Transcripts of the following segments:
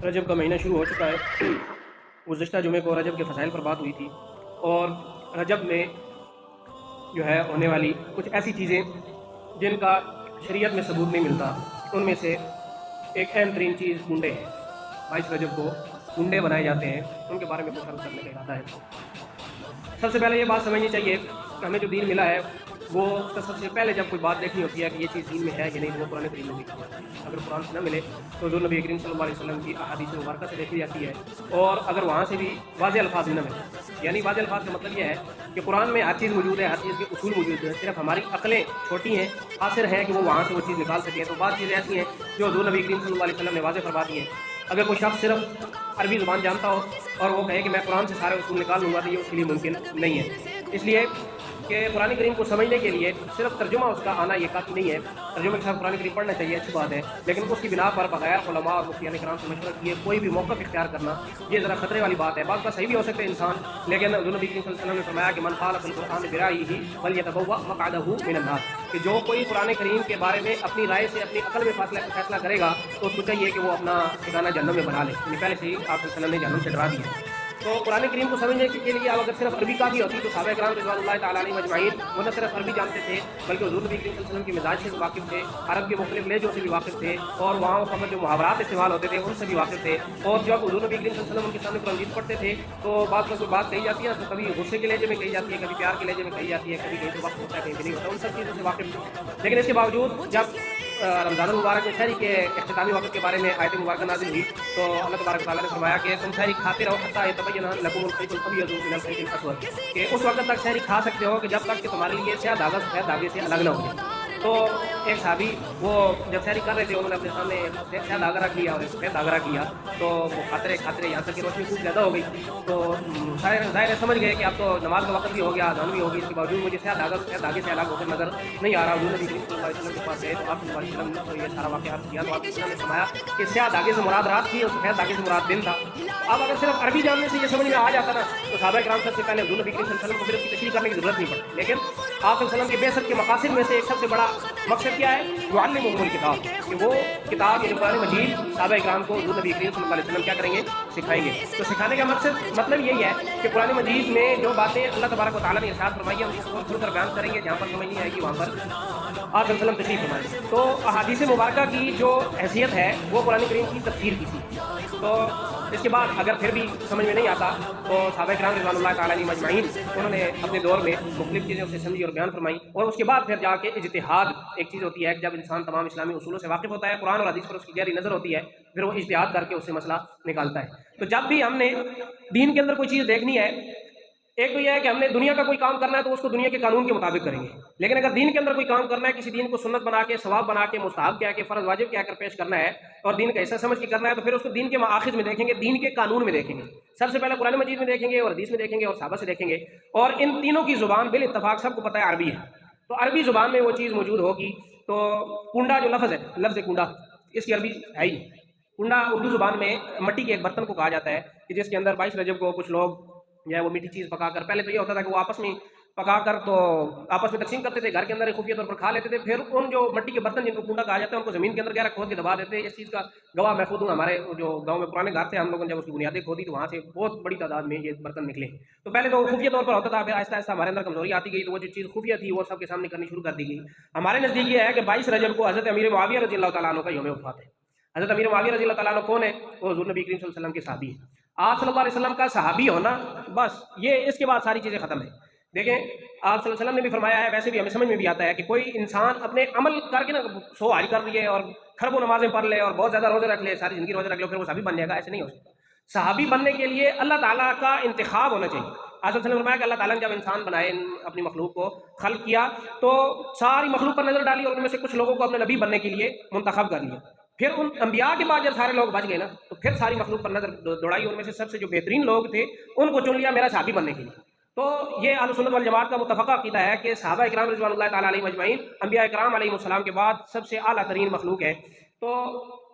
रजब का महीना शुरू हो चुका है। गुज़श्ता जुमे को रजब के फ़ज़ाइल पर बात हुई थी और रजब में जो है होने वाली कुछ ऐसी चीज़ें जिनका शरीयत में सबूत नहीं मिलता, उनमें से एक अहम तरीन चीज़ कुंडे हैं। 22 रजब को कुंडे बनाए जाते हैं, उनके बारे में कुछ अर्ज़ करने का इरादा है। सबसे पहले ये बात समझनी चाहिए कि हमें जो दीन मिला है वो उसका सबसे पहले जब कोई बात देखनी होती है कि ये चीज़ दीन में है कि नहीं, तो वो कुरान करीम में देखी है। अगर कुरान से न मिले तो हज़ूर नबी करीम सल्लल्लाहु अलैहि वसल्लम की अहादीस मुबारका से देखी जाती है, और अगर वहाँ से भी वाज़ेह अल्फाज न मिले, यानी वाज़ेह अल्फाज का मतलब ये है कि कुरान में हर चीज़ मौजूद है, हर चीज़ के उसूल मौजूद है, सिर्फ हमारी अक्लें छोटी हैं, कासिर हैं कि वो वहाँ से वो चीज़ निकाल सकें। तो बात चीज़ें ऐसी हैं जो हज़ूर नबी करीम सल्लल्लाहु अलैहि वसल्लम ने वाज़ेह फरमा दी है। अगर कोई शख्स सिर्फ अरबी ज़ुबान जानता हो और वो कहे कि मैं कुरान से सारे उसूल निकाल लूँगा, तो ये उसके लिए मुमकिन नहीं है। इसलिए कि कुरान करीम को समझने के लिए सिर्फ तर्जुमा उसका आना ये काफ़ी नहीं है। तर्जुमे के साथ कुरान करीम पढ़ना चाहिए, अच्छी बात है, लेकिन उसकी बिना पर बगैर उलमा और मुफ्तियान किराम से मशवरा किए कोई भी मौक़िफ़ इख्तियार करना ये ज़रा खतरे वाली बात है। बात का सही भी हो सकता है इंसान, लेकिन हज़रत नबी करीम सल्लल्लाहु अलैहि वसल्लम ने फरमाया कि मन क़ाल फ़िल क़ुरआन बिराइही फ़लयतबव्वा मक़अदहू मिनन नार, कि जो कोई कुरान करीम के बारे में अपनी राय से अपनी अक़ल में फैसला करेगा तो उसको चाहिए कि वो अपना ठिकाना जहन्नम में बना ले। पहले से ही आप सल्लल्लाहु अलैहि वसल्लम ने जहन्नम से डरा दिया। तो कुरान करीम को समझने के लिए अब अगर सिर्फ अरबी काफ़ी होती तो सहाबा किराम रिज़वानुल्लाह तआला अलैहिम अजमईन वो न सिर्फ अरबी जानते थे, बल्कि हुज़ूर नबी करीम सल्लल्लाहु अलैहि वसल्लम के मिजाज से वाकिफ़ थे, अरब के मुख्तलिफ लहजों से भी वाकिफ़ थे, और वहाँ उस वक्त जो मुहावरात इस्तेमाल होते थे उनसे भी वाकिफ़ थे। और जब हुज़ूर नबी करीम सल्लल्लाहु अलैहि वसल्लम उनके सामने कुरान मजीद पढ़ते थे तो बात में कोई बात कही जाती है तो कभी गुस्से के लहजे में कही जाती है, कभी प्यार के लहजे में कही जाती है, कभी कहीं तो वक्त होता है, कहीं भी नहीं होता, उन सब चीज़ों से वाकिफ़ थे। लेकिन इसके बावजूद जब रमज़ान मुबारक में सहरी के इख्तितामी वक्त के बारे में आयत मुबारक नाज़िल हुई तो अल्लाह तबारक व तआला ने फरमाया कि तुम सहरी खाते रहो हत्ता यतबय्यन लकुमुल खैतुल अबयज़ु मिनल खैतिल अस्वद, कि उस वक्त तक सहरी खा सकते हो कि जब तक कि तुम्हारे लिए स्याह धागा सफ़ेद धागे से अलग न हो जाए। तो एक साहबी वो जब सहरी कर रहे थे उन्होंने अपने सामने स्याह धागा रख लिया और सफ़ेद धागा रख लिया, तो वो खाते रहे यहाँ तक कि रोशनी खूब ज़्यादा हो गई। तो ज़ाहिर समझ गए कि अब तो नमाज का वक्त भी हो गया, अज़ान भी हो गई, इसके बावजूद मुझे स्याह धागा सफ़ेद धागे से अलग होकर नज़र नहीं आ रहा। हज़ूर नबी करीम सल्लल्लाहु अलैहि वसल्लम के पास गए तो आप सल्लल्लाहु अलैहि वसल्लम ने तो ये सारा वाक़या अर्ज़ किया, तो आप ने फरमाया कि स्याह धागे से मुराद रात थी और सफ़ेद धागे से मुराद दिन था। अब अगर सिर्फ अरबी जानने से ये समझ में आ जाता ना तो सहाबा किराम सबसे पहले हज़ूर नबी करीम सल्लल्लाहु अलैहि वसल्लम को फिर उसकी तशरीह करने की ज़रूरत नहीं पड़ती। लेकिन आप सल्लल्लाहु अलैहि वसल्लम के बेअसत के मकासिद में से एक सबसे बड़ा मकसद क्या है? युअल्लिमुहुमुल किताब, कि वो किताब यानी कुरान मजीद सहाबा किराम को हज़ूर नबी करीम सल्लल्लाहु अलैहि वसल्लम क्या करेंगे? सिखाएंगे। तो सिखाने का मकसद मतलब यही है कि कुरान मजीद में जो बातें अल्लाह तबारक व तआला ने इरशाद फरमाई है उनको खुलकर बयान करेंगे, जहाँ पर समझ नहीं आएगी वहाँ पर आप सल्लल्लाहु अलैहि वसल्लम तशरीह फरमाएंगे। तो अहादीस मुबारका की जो हैसियत है वो कुरान करीम की तफसीर की थी। तो इसके बाद अगर फिर भी समझ में नहीं आता तो सहाबा किराम रिज़वानुल्लाह तआला अलैहिम अजमईन उन्होंने अपने दौर में मुख्तलिफ चीज़ें उसे समझी और बयान फरमाई, और उसके बाद फिर जाके इज्तिहाद एक चीज़ होती है कि जब इंसान तमाम इस्लामी उसूलों से वाकिफ़ होता है, कुरान और हदीस पर उसकी गहरी नज़र होती है, फिर वो इज्तिहाद करके उससे मसला निकालता है। तो जब भी हमने दीन के अंदर कोई चीज़ देखनी है, एक तो यह है कि हमने दुनिया का कोई काम करना है तो उसको दुनिया के कानून के मुताबिक करेंगे, लेकिन अगर दीन के अंदर कोई काम करना है, किसी दीन को सुन्नत बना के, सवाब बना के, मुस्ताहब क्या के, फ़र्ज़ वाजिब क्या कर पेश करना है और दीन का हिस्सा समझ के करना है, तो फिर उसको दीन के माखिज़ में देखेंगे, दीन के कानून में देखेंगे। सबसे पहले कुरान मजीद में देखेंगे और हदीस में देखेंगे और सहाबा से देखेंगे, और इन तीनों की ज़ुबान बिल इत्तफ़ाक़ सबको पता है अरबी है, तो अरबी ज़ुबान में वो चीज़ मौजूद होगी। तो कुंडा जो लफ्ज़ है, लफ्ज़ कुंडा, इसकी अरबी है ही। कुंडा उर्दू ज़ुबान में मट्टी के एक बर्तन को कहा जाता है कि जिसके अंदर 22 रजब को कुछ लोग जो है वो मीठी चीज़ पकाकर, पहले तो ये होता था कि वो आपस में पकाकर तो आपस में तकसीम करते थे, घर के अंदर खुफिया तौर पर खा लेते थे, फिर उन जो मट्टी के बर्तन जिनको कुंडा कहा जाता है उनको ज़मीन के अंदर गहरा खोद के दबा देते। इस चीज़ का गवाह मैं खुद हूँ, हमारे जो गाँव में पुराने घर थे, हम लोगों ने जब उसकी बुनियादें खोदी तो वहाँ से बहुत बड़ी तादाद में ये बर्तन निकले। तो पहले तो खुफिया तौर पर होता था, फिर आहिस्ता आहिस्ता हमारे अंदर कमजोरी आती गई, तो वो जो चीज़ खुफिया थी वो सबके सामने करनी शुरू कर दी गई। हमारे नज़दीक ये है कि 22 रजब को हज़रत अमीर मुआविया रज़ियल्लाहु तआला अन्हु का यौम वफ़ात है। हज़रत अमीर मुआविया रज़ियल्लाहु तआला अन्हु कौन है? वो हुज़ूर नबी करीम सल्लल्लाहु अलैहि वसल्लम के सहाबी हैं। आप सल्लल्लाहु अलैहि वसल्लम का सहाबी होना बस ये, इसके बाद सारी चीज़ें ख़त्म है। देखें आप सल्लल्लाहु अलैहि वसल्लम ने भी फरमाया है, वैसे भी हमें समझ में भी आता है कि कोई इंसान अपने अमल करके ना 100 हज कर लिए और खरबों नमाजें पढ़ ले और बहुत ज़्यादा रोज़े रख ले, सारी ज़िंदगी रोज़े रख ले, फिर वो सहाबी बन जाएगा, ऐसे नहीं हो सकता। सहाबी बनने के लिए अल्लाह ताला का इंतखाब होना चाहिए। आप सल्लल्लाहु अलैहि वसल्लम ने फरमाया कि अल्लाह ताला ने जब इंसान बनाए, अपनी मखलूक को खल्क किया, तो सारी मखलूक पर नज़र डाली और उनमें से कुछ लोगों को अपने नबी बनने के लिए मुंतखब कर लिया। फिर उन अंबिया के बाद जब सारे लोग बच गए ना, तो फिर सारी मखलूक पर नजर दौड़ाई, उनमें से सबसे जो बेहतरीन लोग थे उनको चुन लिया मेरा सहाबी बनने के लिए। तो ये अहले सुन्नत वल जमात का मुत्तफ़क़ा अक़ीदा है कि सहाबा इकराम रिज़वानुल्लाह तआला अलैहिम अजमईन अंबिया इकराम अलैहिमुस्सलाम के बाद सबसे आला तरीन मखलूक है। तो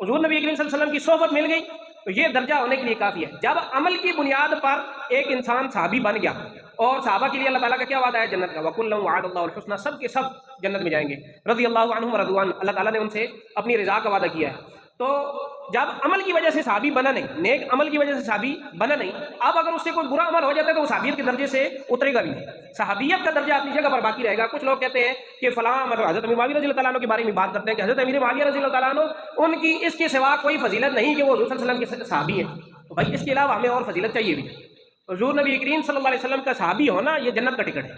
हुज़ूर नबी करीम सल्लल्लाहु अलैहि वसल्लम की सोहबत मिल गई तो ये दर्जा होने के लिए काफ़ी है। जब अमल की बुनियाद पर एक इंसान सहाबी बन गया, और सहाबा के लिए अल्लाह ताला का क्या वादा है? जन्नत का। वकुल्लुन वअदल्लाहुल हुस्ना, सब के सब जन्नत में जाएंगे। रज़ियल्लाहु अन्हुम व रज़वान, अल्लाह ताला ने उनसे अपनी रिज़ा का वादा किया है। تو جب عمل کی وجہ سے صحابی بنا نہیں، نیک عمل کی وجہ سے صحابی بنا نہیں، اب اگر اس سے کوئی برا عمل ہو جاتا ہے تو وہ صحابیت کے درجے سے اترے گا بھی نہیں، صحابیت کا درجہ اپنی جگہ پر باقی رہے گا۔ کچھ لوگ کہتے ہیں کہ فلاں مطلب حضرت امیر معاویہ رضی اللہ تعالیٰ عنہ کے بارے میں بات کرتے ہیں کہ حضرت امیر معاویہ رضی اللہ تعالیٰ عنہ ان کی اس کے سوا کوئی فضیلت نہیں کہ وہ حضور صلی اللہ علیہ وسلم کے صحابی ہیں، تو بھائی اس کے علاوہ ہمیں اور فضیلت چاہیے بھی۔ حضور نبی کریم صلی اللہ علیہ وسلم کا صحابی ہونا یہ جنت کا ٹکٹ ہے،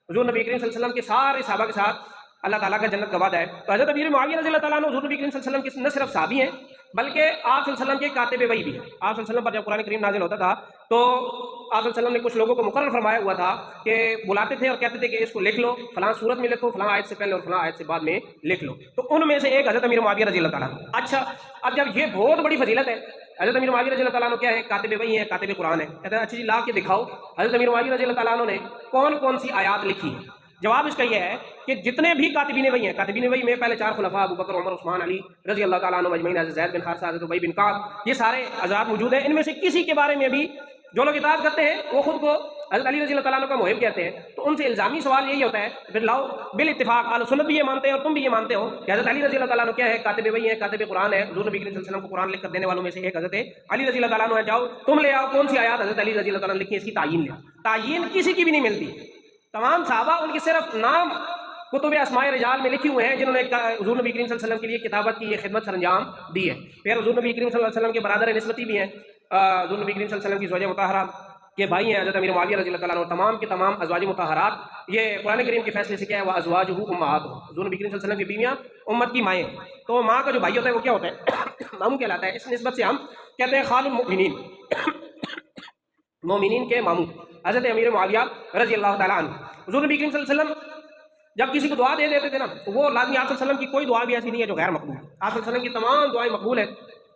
حضور نبی کریم صلی اللہ علیہ وسلم کے سارے صحابہ کے ساتھ اللہ تعالیٰ کا جنت کا وعدہ ہے۔ تو حضرت امیر معاویہ رضی اللہ تعالیٰ عنہ حضور نبی کریم صلی اللہ علیہ وسلم کے نہ صرف صحابی ہیں بلکہ آپ صلی اللہ علیہ وسلم کے کاتب وحی بھی ہیں۔ آپ صلی اللہ علیہ وسلم پر جب قرآن کریم نازل ہوتا تھا تو آپ صلی اللہ علیہ وسلم نے کچھ لوگوں کو مقرر فرمایا ہوا تھا کہ بلاتے تھے اور کہتے تھے کہ اس کو لکھ لو، فلاں سورت میں لکھو، فلاں آیت سے پہلے اور فلاں آیت سے بعد میں لکھ لو، تو ان میں سے ایک حضرت امیر معاویہ رضی اللہ تعالیٰ عنہ۔ اچھا، اب جب یہ بہت بڑی فضیلت ہے، حضرت امیر معاویہ رضی اللہ تعالیٰ عنہ کیا ہے؟ کاتب وحی ہے، کاتب قرآن ہے۔ کہتے ہیں اچھا جی لا کے دکھاؤ حضرت امیر معاویہ رضی اللہ تعالیٰ عنہ نے کون کون سی آیات لکھی ہیں۔ جواب اس کا یہ ہے کہ جتنے بھی کاتبین وحی ہیں، کاتبین وحی میں پہلے 4 خلفاء ابو بکر، عمر، عثمان، علی رضی اللہ تعالیٰ عنہ اجمعین، حضرت زید بن حارثہ، حضرت ابی بن کعب، یہ سارے حضرات موجود ہیں۔ ان میں سے کسی کے بارے میں بھی جو لوگ اطاعت کرتے ہیں وہ خود کو حضرت علی رضی اللہ تعالیٰ عنہ کا محب کہتے ہیں، تو ان سے الزامی سوال یہی ہوتا ہے پھر لاؤ بالاتفاق اہل سنت بھی یہ مانتے ہیں اور تم بھی یہ مانتے ہو کہ حضرت علی رضی اللہ تعالیٰ عنہ کیا ہے؟ کاتب وحی ہے، کاتب قرآن ہے، حضور نبی کریم صلی اللہ علیہ وسلم کو قرآن لکھ کر دینے والوں میں سے ایک حضرت علی رضی اللہ تعالیٰ عنہ ہے۔ جاؤ تم لے آؤ کون سی آیات حضرت علی رضی اللہ تعالیٰ عنہ لکھی ہے، اس کی تعیین لے آؤ۔ تعیین کسی کی بھی نہیں ملتی، تمام صحابہ ان کے صرف نام کتب اسماء رجال میں لکھے ہوئے ہیں جنہوں نے حضور نبی کریم صلی اللہ علیہ وسلم کے لیے کتابت کی یہ خدمت سر انجام دی ہے۔ پھر حضور نبی کریم صلی اللہ علیہ وسلم کے برادر نسبتی بھی ہیں، حضور نبی کریم صلی اللہ علیہ وسلم کی زوجہ مطہرہ کے بھائی ہیں حضرت امیر معاویہ رضی اللہ تعالیٰ عنہ۔ تمام کے تمام ازواج مطہرات یہ قرآن کریم کے فیصلے سے کیا ہے؟ وہ ازواجہ امہاتہم، حضور نبی کریم صلی اللہ علیہ وسلم کی بیویاں امت کی مائیں ہیں۔ تو ماں کا جو بھائی ہوتا ہے وہ کیا ہوتا ہے؟ ماموں کہلاتا ہے۔ اس نسبت سے ہم کہتے ہیں خال المؤمنین، مومنین کے ماموں حضرت امیر معاویہ رضی اللہ تعالیٰ عنہ۔ حضور نبی کریم صلی اللہ علیہ وسلم جب کسی کو دعا دے دیتے تھے نا تو وہ لازمی آپ صلی اللہ علیہ وسلم کی کوئی دعا بھی ایسی نہیں ہے جو غیر مقبول ہے، آپ صلی اللہ علیہ وسلم کی تمام دعائیں مقبول ہیں۔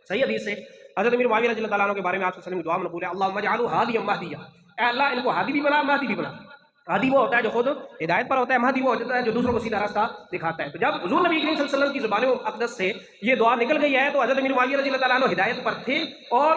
صحیح حدیث سے حضرت امیر معاویہ رضی اللہ تعالیٰ عنہ کے بارے میں آپ صلی اللہ علیہ وسلم کی دعا مقبول ہے، اللہم اجعلہ ہادیا مہدیا، اے اللہ ان کو ہادی بھی بنا مہدی بھی بنا۔ ہادی وہ ہوتا ہے جو خود ہدایت پر ہوتا ہے، مہدی وہ ہوتا ہے جو دوسروں کو سیدھا راستہ دکھاتا ہے۔ تو جب حضور نبی کریم صلی اللہ علیہ وسلم کی زبان اقدس سے یہ دعا نکل گئی ہے تو حضرت امیر معاویہ رضی اللہ تعالیٰ عنہ ہدایت پر تھے اور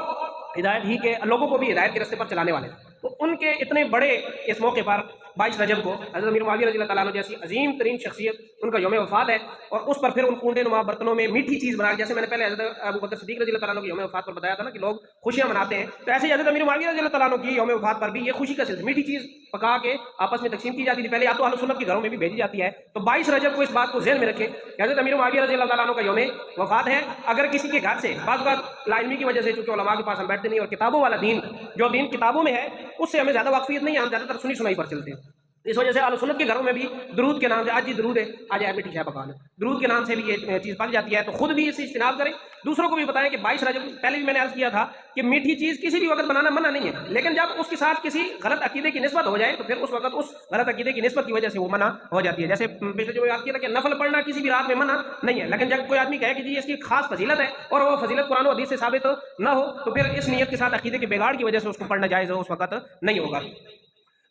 ہدایت ہی کے لوگوں کو بھی ہدایت کے راستے پر چلانے والے تھے۔ تو ان کے اتنے بڑے اس موقع پر 22 رجب کو حضرت امیر معاویہ رضی اللہ تعالیٰ عنہ جیسی عظیم ترین شخصیت ان کا یوم وفات ہے، اور اس پر پھر ان کنڈے نما برتنوں میں میٹھی چیز بنا، جیسے میں نے پہلے حضرت ابو بکر صدیق رضی اللہ تعالیٰ عنہ کے یوم وفات پر بتایا تھا نا کہ لوگ خوشیاں مناتے ہیں، تو ایسے حضرت امیر معاویہ رضی اللہ تعالیٰ عنہ کی یوم وفات پر بھی یہ خوشی کا سلسلہ، میٹھی چیز پکا کے آپس میں تقسیم کی جاتی تھی پہلے، یا تو اہل سنت کے گھروں میں بھی بھیجی جاتی ہے۔ تو 22 رجب کو اس بات کو ذہن میں رکھیں کہ حضرت امیر معاویہ رضی اللہ تعالیٰ عنہ کا یوم وفات ہے۔ اگر کسی کے گھر سے بعض اوقات لا علمی کی وجہ سے، چونکہ علماء کے پاس ہم بیٹھتے نہیں اور کتابوں والا دین جو دین کتابوں میں ہے اس سے ہمیں زیادہ واقفیت نہیں ہے، ہم زیادہ تر سنی سنائی پر چلتے ہیں، اس وجہ سے اہل سنت کے گھروں میں بھی درود کے نام سے آج جی درود ہے، آج ہے میٹھی چائے پکا لیں، درود کے نام سے بھی یہ چیز پک جاتی ہے۔ تو خود بھی اس سے اجتناب کریں، دوسروں کو بھی بتائیں کہ 22 رجب پہلے بھی میں نے عرض کیا تھا کہ میٹھی چیز کسی بھی وقت بنانا منع نہیں ہے، لیکن جب اس کے ساتھ کسی غلط عقیدے کی نسبت ہو جائے تو پھر اس وقت اس غلط عقیدے کی نسبت کی وجہ سے وہ منع ہو جاتی ہے۔ جیسے پچھلے جو بات کیا تھا کہ نفل پڑھنا کسی بھی رات میں منع نہیں ہے، لیکن جب کوئی آدمی کہے کہ جی اس کی خاص فضیلت ہے اور وہ فضیلت قرآن و حدیث سے ثابت نہ ہو تو پھر اس نیت کے ساتھ عقیدے کے بگاڑ کی وجہ سے اس کو پڑھنا جائز ہو اس وقت نہیں ہوگا۔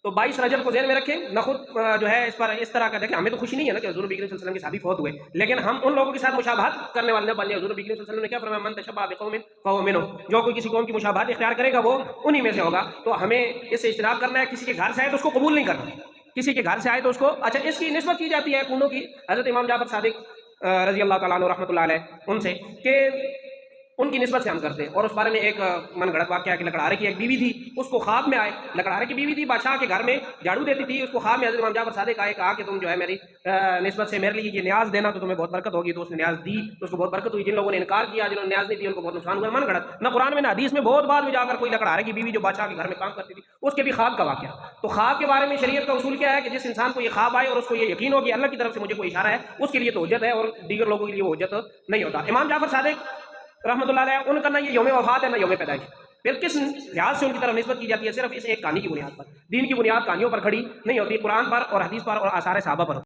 تو 22 رجب کو ذہن میں رکھیں، نہ خود جو ہے اس پر اس طرح کا دیکھیں، ہمیں تو خوشی نہیں ہے نا کہ حضور نبی کریم صلی اللہ علیہ وسلم کے صحابی فوت ہوئے، لیکن ہم ان لوگوں کے ساتھ مشابہت کرنے والے نہ بن جائیں۔ حضور نبی کریم صلی اللہ علیہ وسلم نے کیا فرمایا؟ من تشبہ بقوم فہو منہم، جو کوئی کسی قوم کی مشابہت اختیار کرے گا وہ انہی میں سے ہوگا۔ تو ہمیں اس سے اجتناب کرنا ہے، کسی کے گھر سے آئے تو اس کو قبول نہیں کرنا، کسی کے گھر سے آئے تو اس کو اچھا اس کی نسبت کی جاتی ہے کنڈوں کی حضرت امام جعفر صادق رضی اللہ تعالیٰ عنہ رحمۃ اللہ علیہ ان سے کہ ان کی نسبت سے ہم کرتے ہیں، اور اس بارے میں ایک من گھڑت واقعہ کہ لکڑہارے کی ایک بیوی تھی، اس کو خواب میں آئے، لکڑہارے کی بیوی تھی، بادشاہ کے گھر میں جھاڑو دیتی تھی، اس کو خواب میں حضرت امام جعفر صادق آئے، کہا کہ تم جو ہے میری نسبت سے میرے لیے یہ نیاز دینا تو تمہیں بہت برکت ہوگی، تو اس نے نیاز دی تو اس کو بہت برکت ہوئی۔ جن لوگوں نے انکار کیا، جنہوں نے نیاز نہیں دی، ان کو بہت نقصان ہوا۔ من گھڑت نہ قرآن میں نہ حدیث میں، بہت بعد میں جا کر کوئی لکڑہارے کی بیوی جو بادشاہ کے گھر میں کام کرتی تھی اس کے بھی خواب کا واقعہ۔ تو خواب کے بارے میں شریعت کا اصول کیا ہے کہ جس انسان کو یہ خواب آئے اور اس کو یہ یقین ہو کہ اللہ کی طرف سے مجھے کوئی اشارہ ہے، اس کے لیے تو حجت ہے اور دیگر لوگوں کے لیے وہ حجت نہیں ہوتا۔ امام جعفر صادق رحمۃ اللہ علیہ ان کا نہ یہ یوم وفات ہے نہ یوم پیدائش، پھر کس لحاظ سے ان کی طرف نسبت کی جاتی ہے؟ صرف اس ایک کہانی کی بنیاد پر۔ دین کی بنیاد کہانیوں پر کھڑی نہیں ہوتی، قرآن پر اور حدیث پر اور آثار صحابہ پر۔